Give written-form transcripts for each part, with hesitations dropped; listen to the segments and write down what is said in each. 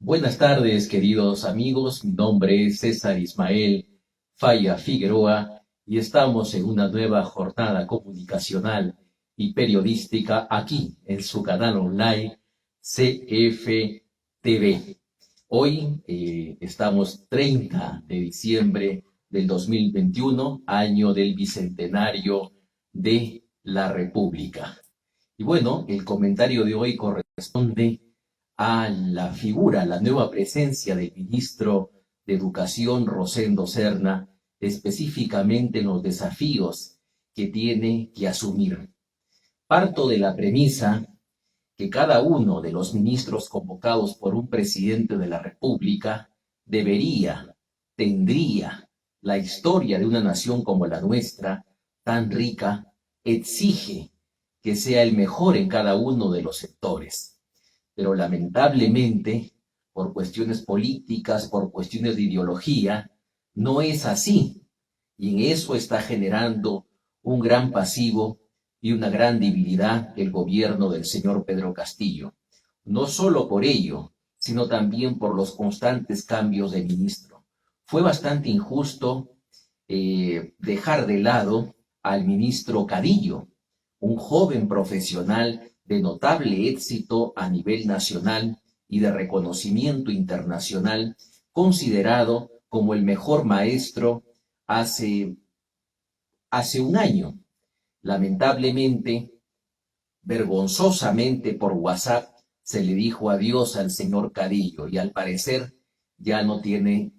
Buenas tardes, queridos amigos. Mi nombre es César Ismael Falla Figueroa y estamos en una nueva jornada comunicacional y periodística aquí en su canal online CFTV. Hoy estamos 30 de diciembre del 2021, año del bicentenario de la República. Y bueno, el comentario de hoy corresponde a la figura, la nueva presencia del ministro de Educación, Rosendo Serna, específicamente en los desafíos que tiene que asumir. Parto de la premisa que cada uno de los ministros convocados por un presidente de la República tendría la historia de una nación como la nuestra, tan rica, exige que sea el mejor en cada uno de los sectores. Pero lamentablemente, por cuestiones políticas, por cuestiones de ideología, no es así. Y en eso está generando un gran pasivo y una gran debilidad el gobierno del señor Pedro Castillo. No solo por ello, sino también por los constantes cambios de ministro. Fue bastante injusto dejar de lado al ministro Cadillo, un joven profesional de notable éxito a nivel nacional y de reconocimiento internacional, considerado como el mejor maestro hace un año. Lamentablemente, vergonzosamente por WhatsApp, se le dijo adiós al señor Cadillo y al parecer ya no tiene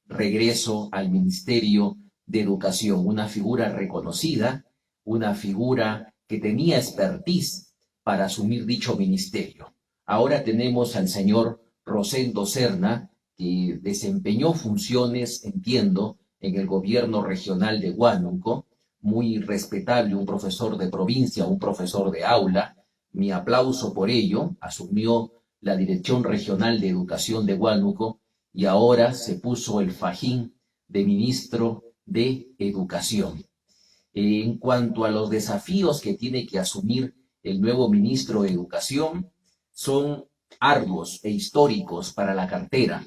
regreso al Ministerio de Educación, una figura reconocida, una figura que tenía expertise para asumir dicho ministerio. Ahora tenemos al señor Rosendo Serna, que desempeñó funciones, entiendo, en el gobierno regional de Huánuco, muy respetable, un profesor de provincia, un profesor de aula. Mi aplauso por ello. Asumió la Dirección Regional de Educación de Huánuco y ahora se puso el fajín de ministro de Educación. En cuanto a los desafíos que tiene que asumir el nuevo ministro de Educación, son arduos e históricos para la cartera.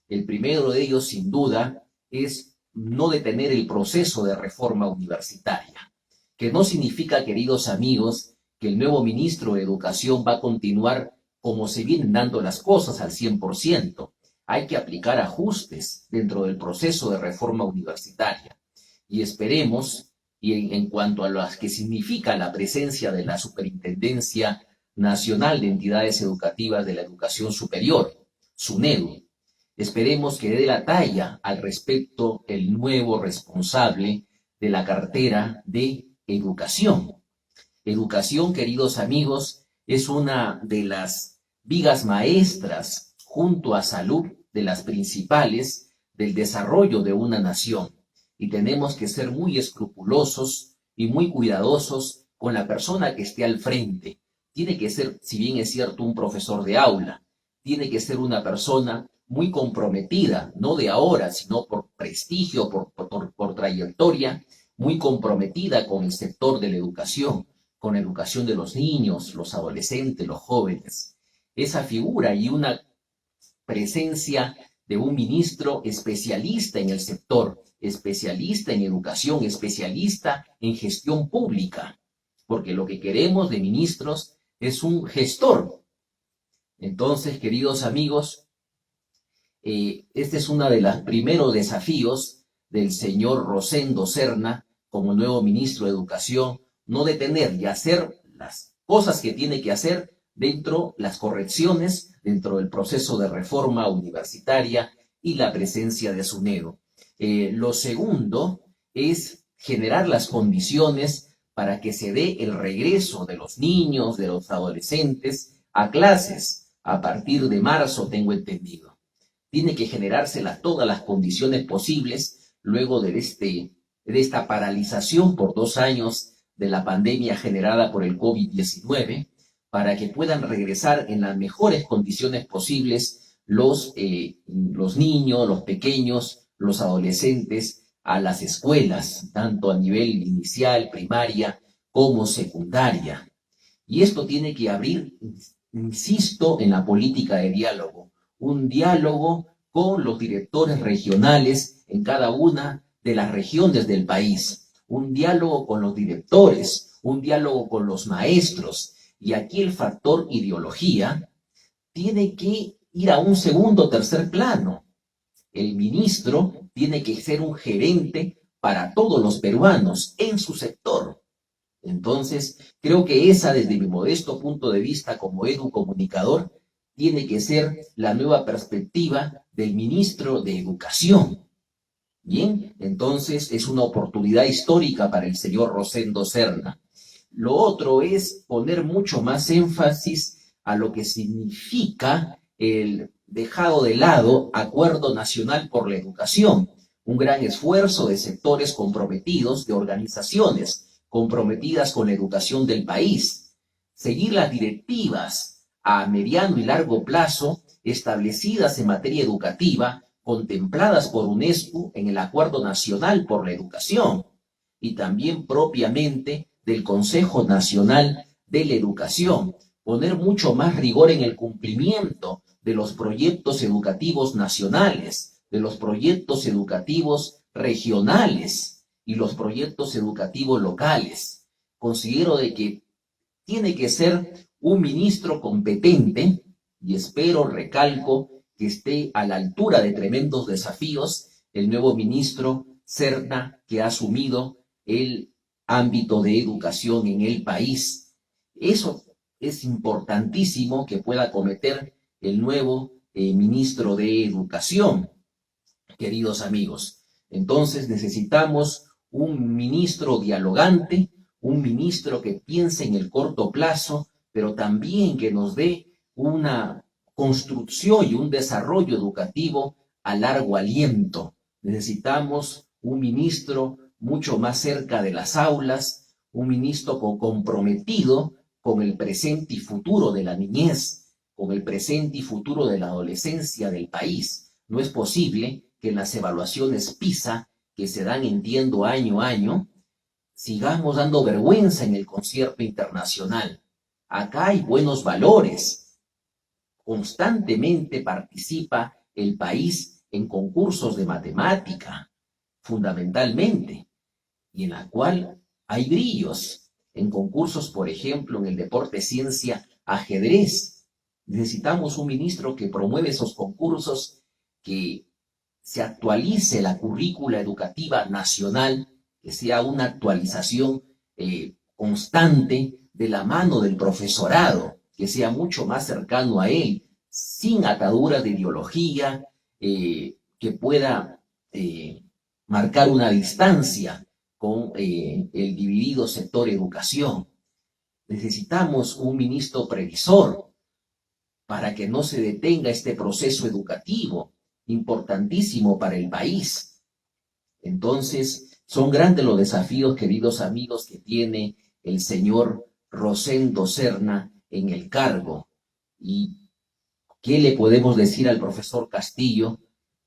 El primero de ellos, sin duda, es no detener el proceso de reforma universitaria, que no significa, queridos amigos, que el nuevo ministro de Educación va a continuar como se vienen dando las cosas al 100%. Hay que aplicar ajustes dentro del proceso de reforma universitaria. Y esperemos, y en cuanto a lo que significa la presencia de la Superintendencia Nacional de Entidades Educativas de la Educación Superior, SUNEDU, esperemos que dé la talla al respecto el nuevo responsable de la cartera de Educación. Educación, queridos amigos, es una de las vigas maestras, junto a salud, de las principales del desarrollo de una nación. Y tenemos que ser muy escrupulosos y muy cuidadosos con la persona que esté al frente. Tiene que ser, si bien es cierto, un profesor de aula, tiene que ser una persona muy comprometida, no de ahora, sino por prestigio, por trayectoria, muy comprometida con el sector de la educación, con la educación de los niños, los adolescentes, los jóvenes. Esa figura y una presencia de un ministro especialista en el sector, especialista en educación, especialista en gestión pública, porque lo que queremos de ministros es un gestor. Entonces, queridos amigos, este es uno de los primeros desafíos del señor Rosendo Serna como nuevo ministro de Educación, no detener y hacer las cosas que tiene que hacer dentro las correcciones, dentro del proceso de reforma universitaria y la presencia de SUNEDU. Lo segundo es generar las condiciones para que se dé el regreso de los niños, de los adolescentes, a clases a partir de marzo, tengo entendido. Tiene que generarse todas las condiciones posibles luego de esta paralización por 2 años de la pandemia generada por el COVID-19, para que puedan regresar en las mejores condiciones posibles los niños, los pequeños, los adolescentes a las escuelas, tanto a nivel inicial, primaria, como secundaria. Y esto tiene que abrir, insisto, en la política de diálogo, un diálogo con los directores regionales en cada una de las regiones del país, un diálogo con los directores, un diálogo con los maestros. Y aquí el factor ideología tiene que ir a un segundo o tercer plano. El ministro tiene que ser un gerente para todos los peruanos en su sector. Entonces, creo que esa, desde mi modesto punto de vista como educomunicador, tiene que ser la nueva perspectiva del ministro de Educación. Bien, entonces es una oportunidad histórica para el señor Rosendo Serna. Lo otro es poner mucho más énfasis a lo que significa el dejado de lado Acuerdo Nacional por la Educación, un gran esfuerzo de sectores comprometidos, de organizaciones comprometidas con la educación del país. Seguir las directivas a mediano y largo plazo establecidas en materia educativa, contempladas por UNESCO en el Acuerdo Nacional por la Educación y también propiamente del Consejo Nacional de la Educación, poner mucho más rigor en el cumplimiento de los proyectos educativos nacionales, de los proyectos educativos regionales y los proyectos educativos locales. Considero de que tiene que ser un ministro competente y espero, recalco, que esté a la altura de tremendos desafíos el nuevo ministro Serna, que ha asumido el ámbito de educación en el país. Eso es importantísimo que pueda cometer el nuevo ministro de Educación, queridos amigos. Entonces necesitamos un ministro dialogante, un ministro que piense en el corto plazo, pero también que nos dé una construcción y un desarrollo educativo a largo aliento. Necesitamos un ministro mucho más cerca de las aulas, un ministro comprometido con el presente y futuro de la niñez, con el presente y futuro de la adolescencia del país. No es posible que en las evaluaciones PISA, que se dan, entiendo, año a año, sigamos dando vergüenza en el concierto internacional. Acá hay buenos valores. Constantemente participa el país en concursos de matemática, fundamentalmente, y en la cual hay brillos. En concursos, por ejemplo, en el deporte ciencia, ajedrez. Necesitamos un ministro que promueva esos concursos, que se actualice la currícula educativa nacional, que sea una actualización constante de la mano del profesorado, que sea mucho más cercano a él, sin ataduras de ideología, que pueda marcar una distancia con el dividido sector educación. Necesitamos un ministro previsor para que no se detenga este proceso educativo importantísimo para el país. Entonces, son grandes los desafíos, queridos amigos, que tiene el señor Rosendo Serna en el cargo. ¿Y qué le podemos decir al profesor Castillo?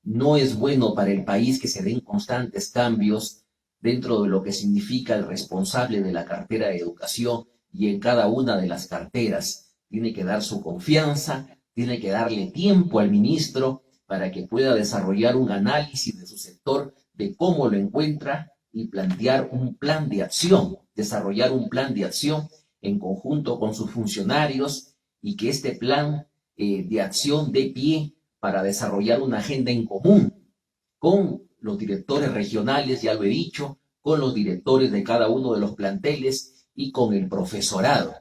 No es bueno para el país que se den constantes cambios dentro de lo que significa el responsable de la cartera de educación y en cada una de las carteras. Tiene que dar su confianza, tiene que darle tiempo al ministro para que pueda desarrollar un análisis de su sector, de cómo lo encuentra y plantear un plan de acción, desarrollar un plan de acción en conjunto con sus funcionarios y que este plan de acción dé pie para desarrollar una agenda en común con los directores regionales, ya lo he dicho, con los directores de cada uno de los planteles y con el profesorado.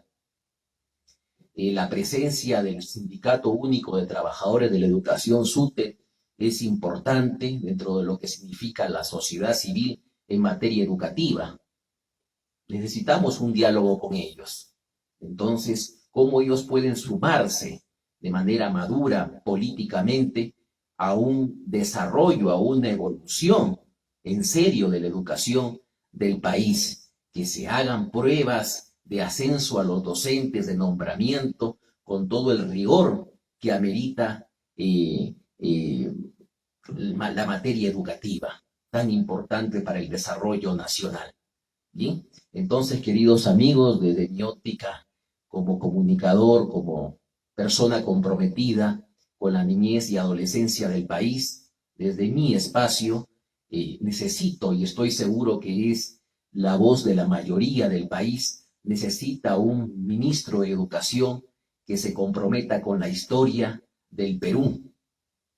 La presencia del Sindicato Único de Trabajadores de la Educación, SUTE, es importante dentro de lo que significa la sociedad civil en materia educativa. Necesitamos un diálogo con ellos. Entonces, ¿cómo ellos pueden sumarse de manera madura políticamente a un desarrollo, a una evolución en serio de la educación del país? Que se hagan pruebas de ascenso a los docentes, de nombramiento, con todo el rigor que amerita la materia educativa, tan importante para el desarrollo nacional. ¿Bien? Entonces, queridos amigos, desde mi óptica como comunicador, como persona comprometida con la niñez y adolescencia del país. Desde mi espacio necesito, y estoy seguro que es la voz de la mayoría del país, necesita un ministro de Educación que se comprometa con la historia del Perú.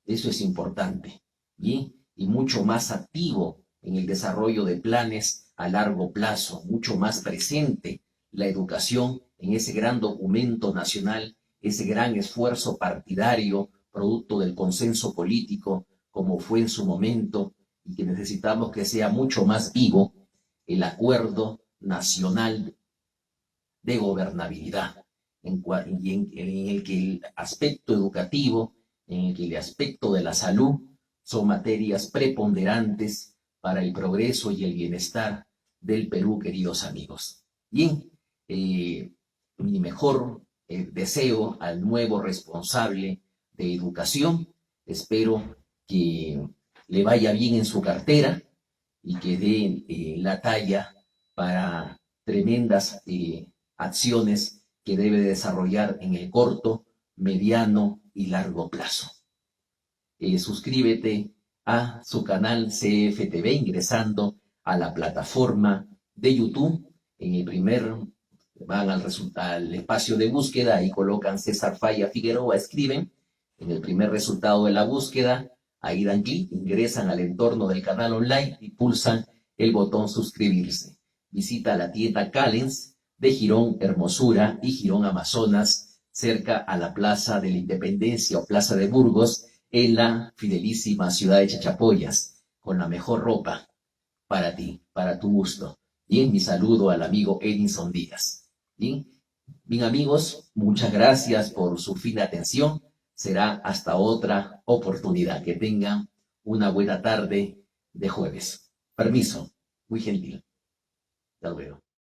Eso es importante, ¿bien? Y mucho más activo en el desarrollo de planes a largo plazo, mucho más presente la educación en ese gran documento nacional, ese gran esfuerzo partidario, producto del consenso político, como fue en su momento, y que necesitamos que sea mucho más vivo el acuerdo nacional de gobernabilidad, en el que el aspecto educativo, en el que el aspecto de la salud son materias preponderantes para el progreso y el bienestar del Perú, queridos amigos. Bien, mi mejor deseo al nuevo responsable de educación. Espero que le vaya bien en su cartera y que dé la talla para tremendas acciones que debe desarrollar en el corto, mediano y largo plazo. Suscríbete a su canal CFTV ingresando a la plataforma de YouTube. En el van al espacio de búsqueda y colocan César Falla Figueroa, escriben. En el primer resultado de la búsqueda, ahí dan clic, ingresan al entorno del canal online y pulsan el botón suscribirse. Visita la tienda Callens de Girón Hermosura y Girón Amazonas, cerca a la Plaza de la Independencia o Plaza de Burgos, en la fidelísima ciudad de Chachapoyas, con la mejor ropa para ti, para tu gusto. Bien, mi saludo al amigo Edinson Díaz. Bien, bien amigos, muchas gracias por su fina atención. Será hasta otra oportunidad. Que tengan una buena tarde de jueves. Permiso, muy gentil. Hasta luego.